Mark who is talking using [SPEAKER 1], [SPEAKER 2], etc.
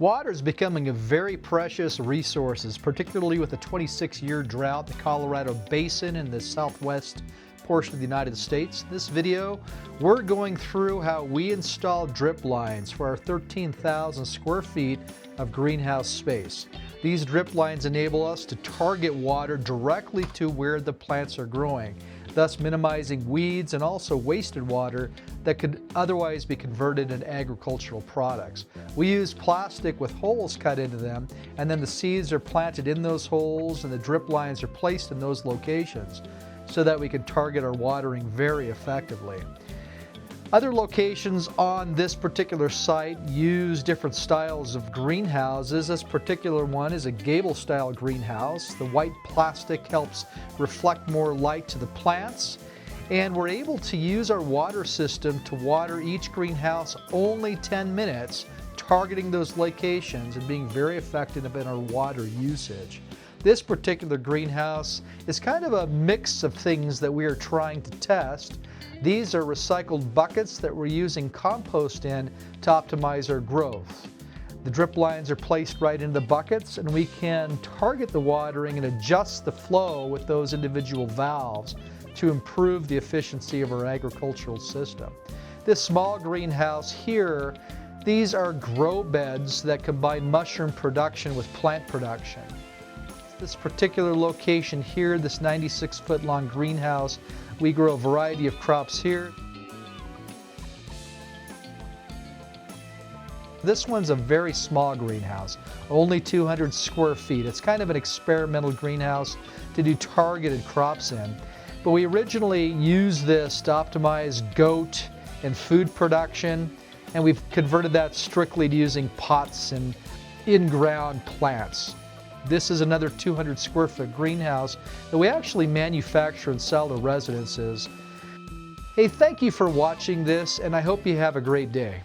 [SPEAKER 1] Water is becoming a very precious resource, particularly with the 26-year drought in the Colorado Basin and the southwest portion of the United States. In this video, we're going through how we install drip lines for our 13,000 square feet of greenhouse space. These drip lines enable us to target water directly to where the plants are growing, thus minimizing weeds and also wasted water that could otherwise be converted into agricultural products. We use plastic with holes cut into them, and then the seeds are planted in those holes and the drip lines are placed in those locations so that we can target our watering very effectively. Other locations on this particular site use different styles of greenhouses. This particular one is a gable style greenhouse. The white plastic helps reflect more light to the plants, and we're able to use our water system to water each greenhouse only 10 minutes, targeting those locations and being very effective in our water usage. This particular greenhouse is kind of a mix of things that we are trying to test. These are recycled buckets that we're using compost in to optimize our growth. The drip lines are placed right into the buckets, and we can target the watering and adjust the flow with those individual valves to improve the efficiency of our agricultural system. This small greenhouse here, these are grow beds that combine mushroom production with plant production. This particular location here, this 96-foot long greenhouse, we grow a variety of crops here. This one's a very small greenhouse, only 200 square feet. It's kind of an experimental greenhouse to do targeted crops in. But we originally used this to optimize goat and food production, and we've converted that strictly to using pots and in-ground plants. This is another 200 square foot greenhouse that we actually manufacture and sell to residences. Hey, thank you for watching this, and I hope you have a great day.